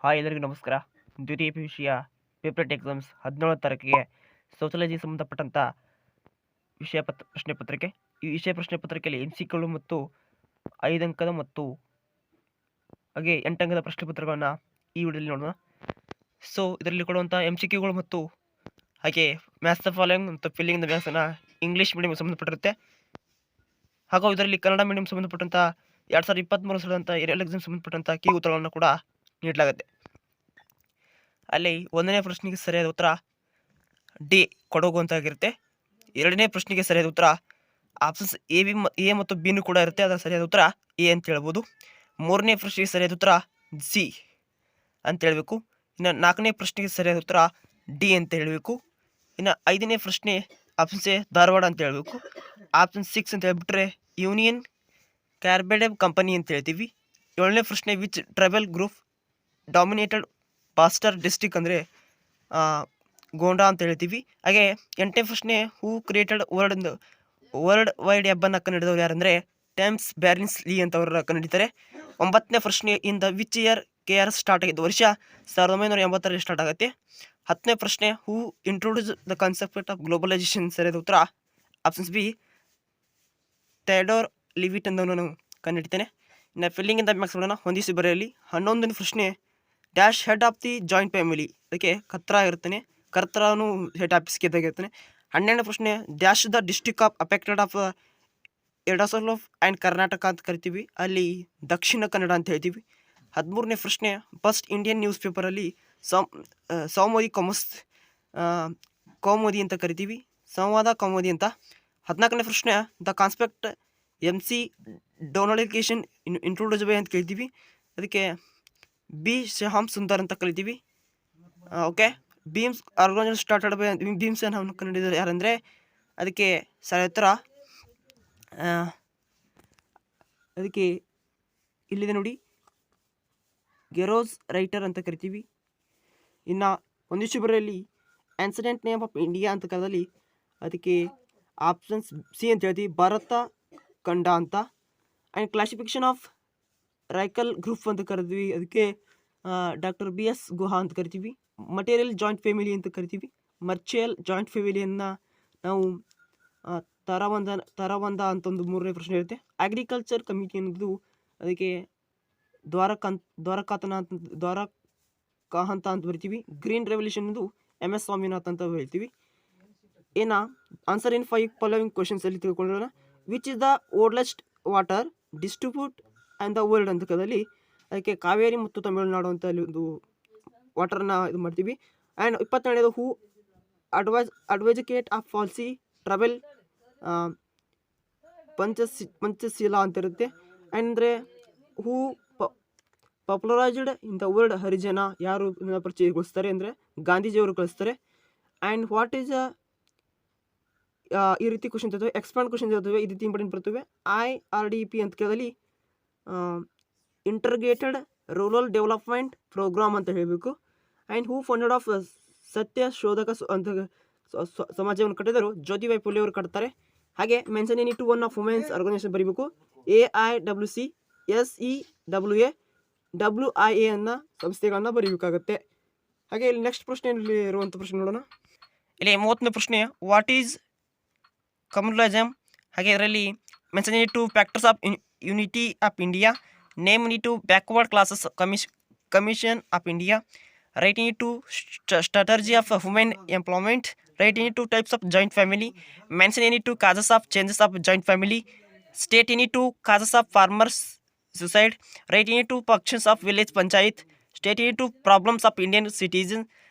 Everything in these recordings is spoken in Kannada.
ಹಾಯ್ ಎಲ್ಲರಿಗೂ ನಮಸ್ಕಾರ. ದ್ವಿತೀಯ ಪಿ.ಯು.ಸಿಯ ಪೇಪರ್ ಎಕ್ಸಾಮ್ಸ್ 17ನೇ ತಾರೀಕಿಗೆ ಸೋಷಿಯಾಲಜಿ ಸಂಬಂಧಪಟ್ಟಂಥ ಪ್ರಶ್ನೆ ಪತ್ರಿಕೆ. ಈ ವಿಷಯ ಪ್ರಶ್ನೆ ಪತ್ರಿಕೆಯಲ್ಲಿ MCQ ಮತ್ತು 5 ಅಂಕದ ಮತ್ತು ಹಾಗೆ 8 ಅಂಕದ ಪ್ರಶ್ನೆ ಪತ್ರಗಳನ್ನು ಈ ವಿಡಿಯೋದಲ್ಲಿ ನೋಡೋಣ. ಸೊ ಇದರಲ್ಲಿ ಕೊಡುವಂಥ MCQಗಳು ಮತ್ತು ಹಾಗೆ ಮ್ಯಾಥ್ಸ್ ದ ಫಾಲೋಯಿಂಗ್ ಮತ್ತು ಫಿಲ್ಲಿಂಗ್ ದ ಬ್ಯಾಂಕ್ಸನ್ನು ಇಂಗ್ಲೀಷ್ ಮೀಡಿಯಂ ಸಂಬಂಧಪಟ್ಟಿರುತ್ತೆ. ಹಾಗೂ ಇದರಲ್ಲಿ ಕನ್ನಡ ಮೀಡಿಯಂ ಸಂಬಂಧಪಟ್ಟಂಥ 2023 ನಡೆದಂಥ ಎರಡು ಎಕ್ಸಾಮ್ ಸಂಬಂಧಪಟ್ಟಂಥ ಕೀ ಉತ್ತರಗಳನ್ನು ಕೂಡ ನೀಡಲಾಗುತ್ತೆ. ಅಲ್ಲಿ 1ನೇ ಪ್ರಶ್ನೆಗೆ ಸರಿಯಾದ ಉತ್ತರ ಡಿ ಕೊಡಗು ಅಂತ ಆಗಿರುತ್ತೆ. 2ನೇ ಪ್ರಶ್ನೆಗೆ ಸರಿಯಾದ ಉತ್ತರ ಆಪ್ಷನ್ಸ್ ಎ ಮತ್ತು ಬಿನೂ ಕೂಡ ಇರುತ್ತೆ. ಅದರ ಸರಿಯಾದ ಉತ್ತರ ಎ ಅಂತ ಹೇಳ್ಬೋದು. 3ನೇ ಪ್ರಶ್ನೆಗೆ ಸರಿಯಾದ ಉತ್ತರ ಸಿ ಅಂತ ಹೇಳಬೇಕು. ಇನ್ನು 4ನೇ ಪ್ರಶ್ನೆಗೆ ಸರಿಯಾದ ಉತ್ತರ ಡಿ ಅಂತ ಹೇಳಬೇಕು. ಇನ್ನು 5ನೇ ಪ್ರಶ್ನೆ ಆಪ್ಷನ್ಸ್ ಎ ಧಾರವಾಡ ಅಂತ ಹೇಳಬೇಕು. ಆಪ್ಷನ್ 6 ಅಂತ ಹೇಳ್ಬಿಟ್ರೆ ಯೂನಿಯನ್ ಕಾರ್ಬೈಡ್ ಕಂಪನಿ ಅಂತ ಹೇಳ್ತೀವಿ. 7ನೇ ಪ್ರಶ್ನೆ which tribal group dominated pastor district ಅಂದರೆ ಗೋಂಡಾ ಅಂತ ಹೇಳ್ತೀವಿ. ಹಾಗೆ 8ನೇ ಪ್ರಶ್ನೆ ಹೂ ಕ್ರಿಯೇಟೆಡ್ ವರ್ಲ್ಡ್ ವೈಡ್ ವೆಬ್ಬನ್ನು ಕಂಡುಹಿಡಿದವರು ಯಾರಂದರೆ ಟೈಮ್ಸ್ ಬ್ಯಾರ್ನ್ಸ್ ಲೀ ಅಂತ ಅವರು ಕಂಡುಹಿಡಿತಾರೆ. 9ನೇ ಪ್ರಶ್ನೆ ಇಂದ ವಿಚ್ ಇಯರ್ KRS ಸ್ಟಾರ್ಟ್ ಆಗಿದ್ದು ವರ್ಷ 1980ರಲ್ಲಿ ಸ್ಟಾರ್ಟ್ ಆಗುತ್ತೆ. 10ನೇ ಪ್ರಶ್ನೆ who introduce the concept of globalisation ಸರಿಯಾದ ಉತ್ತರ ಆಪ್ಷನ್ಸ್ ಬಿ ಥೆಯಡೋರ್ ಲಿವಿಟ್ ಅನ್ನೋನು ನಾನು ಕಂಡುಹಿಡಿತೇನೆ. ಇನ್ನು ಫಿಲ್ಲಿಂಗ್ ಇಂದ ಮ್ಯಾಕ್ಸ್ ಮಾಡೋಣ. ಹೊಂದಿಸಿ ಬರೆಯಲಿ. 11ನೇ ಪ್ರಶ್ನೆ dash head of the joint family, ಅದಕ್ಕೆ ಕತ್ರ ಇರ್ತಾನೆ, ಕರ್ತನು ಹೆಡ್ ಆಫೀಸ್ಗೆ ಇದ್ದಾಗಿರ್ತಾನೆ. 12ನೇ ಪ್ರಶ್ನೆ dash the district of affected of ಎಡಸೋಲೋಫ್ ಆ್ಯಂಡ್ ಕರ್ನಾಟಕ ಅಂತ ಕರಿತೀವಿ, ಅಲ್ಲಿ ದಕ್ಷಿಣ ಕನ್ನಡ ಅಂತ ಹೇಳ್ತೀವಿ. 13ನೇ ಪ್ರಶ್ನೆ ಫಸ್ಟ್ ಇಂಡಿಯನ್ ನ್ಯೂಸ್ ಪೇಪರಲ್ಲಿ ಸೌಮೋದಿ ಕೌಮುದಿ ಅಂತ ಕರಿತೀವಿ, ಸಂವಾದ ಕೌಮುದಿ ಅಂತ. 14ನೇ ಪ್ರಶ್ನೆ ದ ಕಾನ್ಸೆಪ್ಟ್ MC ಡೊನಾಲಿಕೇಶನ್ ಇಂಟ್ರೊಡ್ಯೂಸ್ ಬೈ ಅಂತ ಕೇಳ್ತೀವಿ, ಅದಕ್ಕೆ ಬಿ ಶ್ಯಾಮ್ ಸುಂದರ್ ಅಂತ ಕರಿತೀವಿ. Okay, beams organisation started by beams ನಾವು ಕಂಡುಹಿಡಿದರೆ ಯಾರಂದರೆ ಅದಕ್ಕೆ ಸರಿಯಾದ ಉತ್ತರ ಅದಕ್ಕೆ ಇಲ್ಲಿದೆ ನೋಡಿ, ಗೆರೋಸ್ ರೈಟರ್ ಅಂತ ಕರಿತೀವಿ. ಇನ್ನು ಒಂದಿಷ್ಟು ಬರೆಯಲ್ಲಿ ಆನ್ಸಿಡೆಂಟ್ ನೇಮ್ ಆಫ್ ಇಂಡಿಯಾ ಅಂತ ಕರೆದಲ್ಲಿ ಅದಕ್ಕೆ ಆಪ್ಷನ್ಸ್ ಸಿ ಅಂತ ಹೇಳ್ತೀವಿ, ಭಾರತ ಖಂಡ ಅಂತ. ಆ್ಯಂಡ್ ಕ್ಲಾಸಿಫಿಕೇಶನ್ ಆಫ್ ರೈಕಲ್ ಗ್ರೂಪ್ ಅಂತ ಕರಿತೀವಿ, ಅದಕ್ಕೆ ಡಾಕ್ಟರ್ BS ಗುಹಾ ಅಂತ ಕರಿತೀವಿ. ಮಟೀರಿಯಲ್ ಜಾಯಿಂಟ್ ಫ್ಯಾಮಿಲಿ ಅಂತ ಕರಿತೀವಿ. ಮರ್ಚಿಯಲ್ ಜಾಯಿಂಟ್ ಫ್ಯಾಮಿಲಿಯನ್ನು ನಾವು ತರವಂದ ಅಂತ ಒಂದು 3ನೇ ಪ್ರಶ್ನೆ ಇರುತ್ತೆ. ಅಗ್ರಿಕಲ್ಚರ್ ಕಮಿಟಿ ಅನ್ನೋದು ಅದಕ್ಕೆ ದ್ವಾರಕಾಹಂತ ಅಂತ ಬರಿತೀವಿ. ಗ್ರೀನ್ ರೆವಲ್ಯೂಷನ್ ಅನ್ನೋದು MS ಸ್ವಾಮಿನಾಥ್ ಅಂತ ಹೇಳ್ತೀವಿ. ಆನ್ಸರ್ ಇನ್ 5 ಫಾಲೋವಿಂಗ್ ಕ್ವಶನ್ಸ್ ಅಲ್ಲಿ ತಿಳ್ಕೊಳ್ಳೋಣ. Which is the oldest water distribute and the world ಅಂತ ಕದಲ್ಲಿ ಅದಕ್ಕೆ ಕಾವೇರಿ ಮತ್ತು ತಮಿಳುನಾಡು ಅಂತ ಅಲ್ಲಿ ಒಂದು ವಾಟರ್ನ ಇದು ಮಾಡ್ತೀವಿ. ಆ್ಯಂಡ್ 22ನೇದು who advocate of policy travel Panchsheel ಅಂತ ಇರುತ್ತೆ. ಅಂದರೆ who popularised in the world Harijan, ಯಾರು ಪರಿಚಯಗೊಳಿಸ್ತಾರೆ ಅಂದರೆ ಗಾಂಧೀಜಿಯವರು ಕಳಿಸ್ತಾರೆ. ಆ್ಯಂಡ್ ವಾಟ್ ಈಸ್ ಈ ರೀತಿ ಕ್ವಶನ್ ಇರ್ತವೆ, ಎಕ್ಸ್ಪಾಂಡ್ ಕ್ವಶನ್ ಇರ್ತವೆ, ಈ ರೀತಿ ಇಂಪಾರ್ಟೆಂಟ್ ಬರ್ತವೆ. IRDP ಅಂತ ಕೇಳದಲ್ಲಿ ಇಂಟರ್ಗ್ರೇಟೆಡ್ ರೂರಲ್ ಡೆವಲಪ್ಮೆಂಟ್ ಪ್ರೋಗ್ರಾಮ್ ಅಂತ ಹೇಳಬೇಕು. ಆ್ಯಂಡ್ ಹೂ ಫೌಂಡೆಡ್ ಆಫ್ ಸತ್ಯ ಶೋಧಕ ಅಂತ ಸಮಾಜವನ್ನು ಕಟ್ಟಿದರು ಜ್ಯೋತಿಬಾಯಿ ಫುಲೆ ಅವರು ಕಟ್ತಾರೆ. ಹಾಗೆ mention any two one of women's organisation ಬರೀಬೇಕು. AIWC SEWA WIA ಅನ್ನೋ ಸಂಸ್ಥೆಗಳನ್ನ ಬರೀಬೇಕಾಗತ್ತೆ. ಹಾಗೆ ಇಲ್ಲಿ ನೆಕ್ಸ್ಟ್ ಪ್ರಶ್ನೆಯಲ್ಲಿ ಇರುವಂಥ ಪ್ರಶ್ನೆ ನೋಡೋಣ. ಇಲ್ಲಿ 30ನೇ ಪ್ರಶ್ನೆ ವಾಟ್ ಈಸ್ ಕಮ್ಯುನಲಿಸಮ್, ಹಾಗೆ ಇದರಲ್ಲಿ mention any to factors of unity of India, name any two backward classes commission of India, write any to strategy of women employment, right any two types of joint family, mention any to causes of changes of joint family, state any to causes of farmers suicide, right any to functions of village panchayat, state any to problems of Indian citizen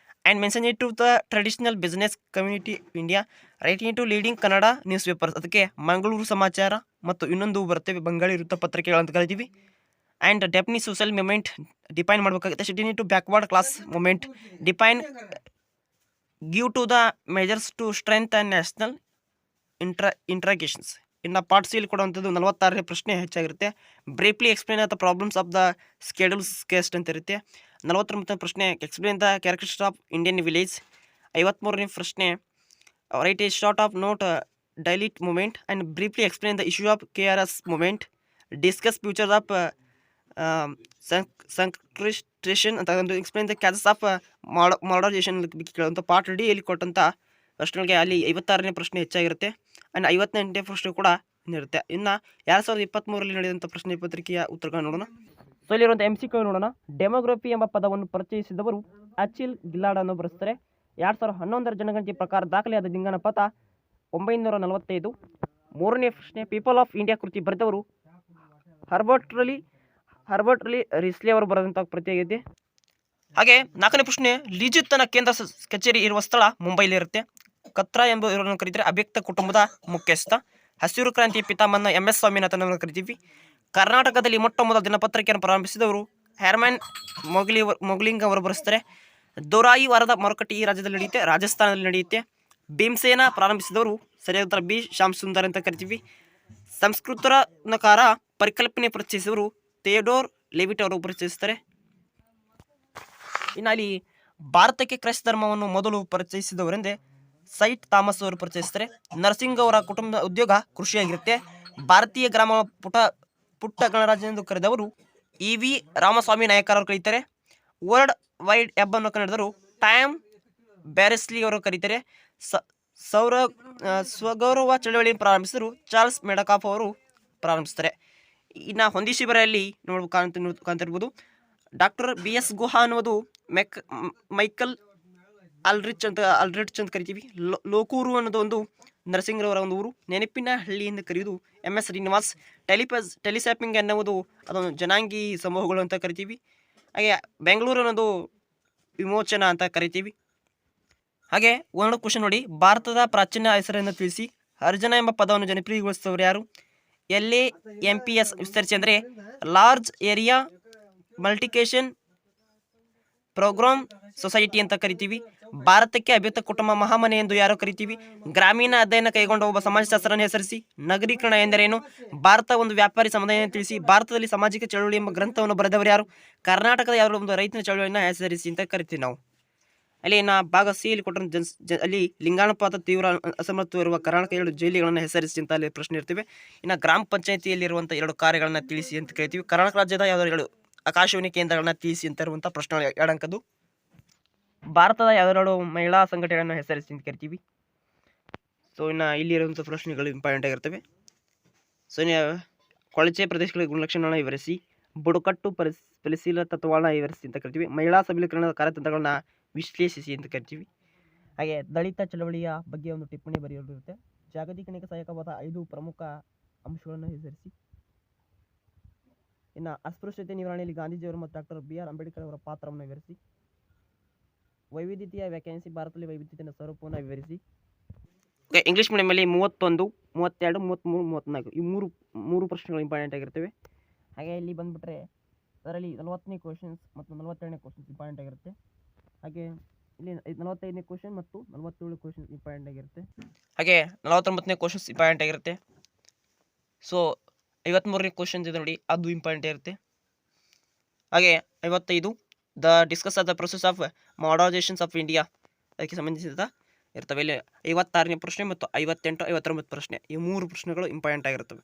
and mention any to the traditional business community India, write any two leading Kannada news papers, ಅದಕ್ಕೆ ಮಂಗಳೂರು ಸಮಾಚಾರ ಮತ್ತು ಇನ್ನೊಂದು ಬರ್ತೇವೆ ಬಂಗಾಳಿ ವೃತ್ತಪತ್ರಿಕೆಗಳಂತ ಕರಿತೀವಿ. And define social movement define ಮಾಡಬೇಕಾಗುತ್ತೆ. State any two backward class movement define give to the measures to strength and national integrations. ಇನ್ನು ಪಾರ್ಟ್ ಸಿಯಲ್ಲಿ ಕೊಡುವಂಥದ್ದು 46ನೇ ಪ್ರಶ್ನೆ ಹೆಚ್ಚಾಗಿರುತ್ತೆ. Briefly explain the problems of the schedules caste ಅಂತ ಇರುತ್ತೆ. 49ನೇ ಪ್ರಶ್ನೆ explain the characteristics of Indian village. 53ನೇ ಪ್ರಶ್ನೆ write A short of note Dalit movement and briefly explain the issue of KRS movement, discuss future of ಸಂಕ್ಲಿಸ್ಟ್ ಮಾಡರ್ನೈಸೇಷನ್ ಅಂತ ಒಂದು explain the causes of modernisation ಕೇಳುವಂಥ ಪಾರ್ಟ್ ಡಿ ಯಲ್ಲಿ ಕೊಟ್ಟಂಥ ಪ್ರಶ್ನೆಗಳಿಗೆ ಅಲ್ಲಿ 56ನೇ ಪ್ರಶ್ನೆ ಹೆಚ್ಚಾಗಿರುತ್ತೆ ಆ್ಯಂಡ್ 58ನೇ ಪ್ರಶ್ನೆ ಕೂಡ ಇರುತ್ತೆ. ಇನ್ನು 2023ರಲ್ಲಿ ನಡೆದಂಥ ಪ್ರಶ್ನೆ ಪತ್ರಿಕೆಯ ಉತ್ತರಗಳನ್ನು ನೋಡೋಣ. ಸೊ ಇಲ್ಲಿರುವಂಥ MCQ ನೋಡೋಣ. ಡೆಮೋಗ್ರಫಿ ಎಂಬ ಪದವನ್ನು ಪರಿಚಯಿಸಿದವರು ಅಚಿಲ್ ಗಿಲಾಡ್ ಅನ್ನು ಬರೆಸ್ತಾರೆ. 2011ರ ಜನಗಣತಿ ಪ್ರಕಾರ ದಾಖಲೆಯಾದ ಲಿಂಗನ ಪಥ 945. ಮೂರನೇ ಪ್ರಶ್ನೆ ಪೀಪಲ್ ಆಫ್ ಇಂಡಿಯಾ ಕೃತಿ ಬರೆದವರು ಹರ್ಬರ್ಟ್ ರಿಸ್ಲಿ ಅವರು ಬರೆದಂಥ ಕೃತಿಯಾಗಿದೆ. ಹಾಗೆ 4ನೇ ಪ್ರಶ್ನೆ ಲಿಜಿತ್ ತನ್ನ ಕೇಂದ್ರ ಕಚೇರಿ ಇರುವ ಸ್ಥಳ ಮುಂಬೈಲಿರುತ್ತೆ. ಕತ್ರಾ ಎಂಬ ಇವರನ್ನು ಕರೀತಾರೆ ಅವ್ಯಕ್ತ ಕುಟುಂಬದ ಮುಖ್ಯಸ್ಥ. ಹಸಿರು ಕ್ರಾಂತಿ ಪಿತಾಮಹನ MS ಸ್ವಾಮಿನಾಥನನ್ನು ಕರಿತೀವಿ. ಕರ್ನಾಟಕದಲ್ಲಿ ಮೊಟ್ಟ ಮೊದಲ ದಿನಪತ್ರಿಕೆಯನ್ನು ಪ್ರಾರಂಭಿಸಿದವರು ಹರ್ಮನ್ ಮೊಗ್ಲಿಂಗ್ ಅವರು ಬರೆಸ್ತಾರೆ. ದೊರಾಯಿ ವಾರದ ಮಾರುಕಟ್ಟೆ ಈ ರಾಜ್ಯದಲ್ಲಿ ನಡೆಯುತ್ತೆ, ರಾಜಸ್ಥಾನದಲ್ಲಿ ನಡೆಯುತ್ತೆ. ಭೀಮಸೇನ ಪ್ರಾರಂಭಿಸಿದವರು ಸರಿಯಾದ ಉತ್ತರ ಬಿ ಶ್ಯಾಮ್ ಸುಂದರ್ ಅಂತ ಕರಿತೀವಿ. ಸಂಸ್ಕೃತನಕಾರ ಪರಿಕಲ್ಪನೆ ಪರಿಚಯಿಸಿದವರು ಥಿಯೋಡೋರ್ ಲೆವಿಟ್ ಅವರು ಪರಿಚಯಿಸ್ತಾರೆ. ಇನ್ನು ಅಲ್ಲಿ ಭಾರತಕ್ಕೆ ಕ್ರೈಸ್ತ ಧರ್ಮವನ್ನು ಮೊದಲು ಪರಿಚಯಿಸಿದವರೆಂದರೆ ಸೈಟ್ ಥಾಮಸ್ ಅವರು ಪರಿಚಯಿಸ್ತಾರೆ. ನರಸಿಂಗ್ ಅವರ ಕುಟುಂಬದ ಉದ್ಯೋಗ ಕೃಷಿಯಾಗಿರುತ್ತೆ. ಭಾರತೀಯ ಗ್ರಾಮ ಪುಟ್ಟ ಗಣರಾಜ್ಯ ಎಂದು ಕರೆದವರು EV ರಾಮಸ್ವಾಮಿ ನಾಯಕರ್ ಅವರು ಕರೀತಾರೆ. ವರ್ಲ್ಡ್ ವೈಡ್ ವೆಬ್ ಅನ್ನು ಕನ್ನಡದರು ಟೈಮ್ ಬ್ಯಾರೆಸ್ಲಿ ಅವರು ಕರೀತಾರೆ. ಸ್ವಗೌರವ ಚಳವಳಿ ಪ್ರಾರಂಭಿಸಿದರು ಚಾರ್ಲ್ಸ್ ಮೆಡಕಾಫ್ ಅವರು ಪ್ರಾರಂಭಿಸ್ತಾರೆ. ಇನ್ನು ಹೊಂದಿಸಿ ಬರೆಯಲ್ಲಿ ಕಾಣ್ತಿರ್ಬೋದು ಡಾಕ್ಟರ್ BS ಗುಹಾ ಅನ್ನುವುದು ಮೈಕಲ್ ಅಲ್ರಿಚ್ ಅಂತ ಕರಿತೀವಿ. ಲೋಕೂರು ಅನ್ನೋದು ಒಂದು ನರಸಿಂಗರವರ ಒಂದು ಊರು. ನೆನಪಿನ ಹಳ್ಳಿ ಎಂದು ಕರೆಯುವುದು MS ಶ್ರೀನಿವಾಸ್. ಟೆಲಿಸ್ಯಾಪಿಂಗ್ ಎನ್ನುವುದು ಅದೊಂದು ಜನಾಂಗಿ ಸಮೂಹಗಳು ಅಂತ ಕರಿತೀವಿ. ಹಾಗೆ ಬೆಂಗಳೂರು ಅನ್ನೋದು ವಿಮೋಚನಾ ಅಂತ ಕರಿತೀವಿ. ಹಾಗೆ ಒಂದು ಕ್ವಶನ್ ನೋಡಿ, ಭಾರತದ ಪ್ರಾಚೀನ ಹೆಸರನ್ನು ತಿಳಿಸಿ. ಹರಿಜನ ಎಂಬ ಪದವನ್ನು ಜನಪ್ರಿಯಗೊಳಿಸಿದವರು ಯಾರು? LAMPS ವಿಸ್ತರಿಸಿ ಅಂದರೆ ಲಾರ್ಜ್ ಏರಿಯಾ ಮಲ್ಟಿಕೇಶನ್ ಪ್ರೋಗ್ರಾಮ್ ಸೊಸೈಟಿ ಅಂತ ಕರಿತೀವಿ. ಭಾರತಕ್ಕೆ ಅಭಿವೃದ್ಧ ಕುಟುಂಬ ಮಹಾಮನೆ ಎಂದು ಯಾರು ಕರಿತೀವಿ? ಗ್ರಾಮೀಣ ಅಧ್ಯಯನ ಕೈಗೊಂಡ ಒಬ್ಬ ಸಮಾಜಶಾಸ್ತ್ರವನ್ನು ಹೆಸರಿಸಿ. ನಗರೀಕರಣ ಎಂದರೇನು? ಭಾರತ ಒಂದು ವ್ಯಾಪಾರಿ ಸಮುದಾಯ ತಿಳಿಸಿ. ಭಾರತದಲ್ಲಿ ಸಾಮಾಜಿಕ ಚಳವಳಿ ಎಂಬ ಗ್ರಂಥವನ್ನು ಬರೆದವರು ಯಾರು? ಕರ್ನಾಟಕದ ಯಾರು ಒಂದು ರೈತನ ಚಳವಳಿಯನ್ನು ಹೆಸರಿಸಿ ಅಂತ ಕರಿತೀವಿ ನಾವು. ಅಲ್ಲಿ ಭಾಗ ಸಿ ಅಲ್ಲಿ ಕೊಟ್ಟರೆ ಅಲ್ಲಿ ಲಿಂಗಾನುಪಾತ ತೀವ್ರ ಅಸಮತ್ವ ಇರುವ ಕರ್ನಾಟಕ 2 ಜೈಲಿಗಳನ್ನು ಹೆಸರಿಸಿ ಅಂತ ಅಲ್ಲಿ ಪ್ರಶ್ನೆ ಇರ್ತವೆ. ಇನ್ನು ಗ್ರಾಮ ಪಂಚಾಯಿತಿಯಲ್ಲಿರುವಂಥ 2 ಕಾರ್ಯಗಳನ್ನು ತಿಳಿಸಿ ಅಂತ ಕರಿತೀವಿ. ಕರ್ನಾಟಕ ರಾಜ್ಯದ ಯಾವುದಾದ್ರು 2 ಆಕಾಶವಾಣಿ ಕೇಂದ್ರಗಳನ್ನ ತಿಳಿಸಿ ಅಂತ ಇರುವಂಥ ಪ್ರಶ್ನೆ 2 ಅಂಕದ್ದು. ಭಾರತದ ಯಾವ್ದೆರಡು ಮಹಿಳಾ ಸಂಘಟನೆಗಳನ್ನು ಹೆಸರಿಸಿ ಅಂತ ಕರಿತೀವಿ. ಸೊ ಇನ್ನು ಇಲ್ಲಿರುವಂಥ ಪ್ರಶ್ನೆಗಳು ಇಂಪಾರ್ಟೆಂಟ್ ಆಗಿರ್ತವೆ. ಸೊ ಇನ್ನು ಕೊಳಚೆ ಪ್ರದೇಶಗಳ ಗುಣಲಕ್ಷಣಗಳನ್ನು ವಿವರಿಸಿ. ಬುಡಕಟ್ಟು ಪರಿಶೀಲ ತತ್ವಗಳನ್ನ ವಿವರಿಸಿ ಅಂತ ಕರಿತೀವಿ. ಮಹಿಳಾ ಸಬಲೀಕರಣದ ಕಾರ್ಯತಂತ್ರಗಳನ್ನ ವಿಶ್ಲೇಷಿಸಿ ಅಂತ ಕರಿತೀವಿ. ಹಾಗೆ ದಲಿತ ಚಳವಳಿಯ ಬಗ್ಗೆ ಒಂದು ಟಿಪ್ಪಣಿ ಬರೆಯೋದಿರುತ್ತೆ. ಜಾಗತೀಕರಣಕ್ಕೆ ಸಹಾಯಕವಾದ 5 ಪ್ರಮುಖ ಅಂಶಗಳನ್ನು ಹೆಸರಿಸಿ. ಇನ್ನು ಅಸ್ಪೃಶ್ಯತೆ ನಿವಾರಣೆಯಲ್ಲಿ ಗಾಂಧೀಜಿಯವರು ಮತ್ತು ಡಾಕ್ಟರ್ BR ಅಂಬೇಡ್ಕರ್ ಅವರ ಪಾತ್ರವನ್ನು ವಿವರಿಸಿ. ವೈವಿಧ್ಯತೆಯ ವ್ಯಾಖ್ಯಾನಿಸಿ. ಭಾರತದಲ್ಲಿ ವೈವಿಧ್ಯತೆಯ ಸ್ವರೂಪವನ್ನು ವಿವರಿಸಿ. ಇಂಗ್ಲೀಷ್ ಮೀಡಿಯಮಲ್ಲಿ 31, 32, 33, 34 ಈ ಮೂರು ಪ್ರಶ್ನೆಗಳು ಇಂಪಾರ್ಟೆಂಟ್ ಆಗಿರ್ತವೆ. ಹಾಗೆ ಇಲ್ಲಿ ಬಂದುಬಿಟ್ರೆ ಅದರಲ್ಲಿ 40ನೇ ಕ್ವಶನ್ಸ್ ಮತ್ತು 42ನೇ ಕ್ವಶನ್ಸ್ ಇಂಪಾರ್ಟೆಂಟ್ ಆಗಿರುತ್ತೆ. ಹಾಗೆ ಇಲ್ಲಿ 45ನೇ ಕ್ವಶನ್ ಮತ್ತು 47 ಕ್ವಶನ್ಸ್ ಇಂಪಾರ್ಟೆಂಟ್ ಆಗಿರುತ್ತೆ. ಹಾಗೆ 49ನೇ ಕ್ವಶನ್ಸ್ ಇಂಪಾರ್ಟೆಂಟ್ ಆಗಿರುತ್ತೆ. ಸೊ 53ನೇ ಕ್ವಶನ್ಸ್ ಇದೆ ನೋಡಿ, ಅದು ಇಂಪಾರ್ಟೆಂಟ್ ಇರುತ್ತೆ. ಹಾಗೆ 55 the discuss of the process of modernisations of India ಅದಕ್ಕೆ ಸಂಬಂಧಿಸಿದ ಇರ್ತವೆ. ಇಲ್ಲಿ 56ನೇ ಪ್ರಶ್ನೆ ಮತ್ತು 58, 59 ಪ್ರಶ್ನೆ ಈ 3 ಪ್ರಶ್ನೆಗಳು ಇಂಪಾರ್ಟೆಂಟ್ ಆಗಿರ್ತವೆ.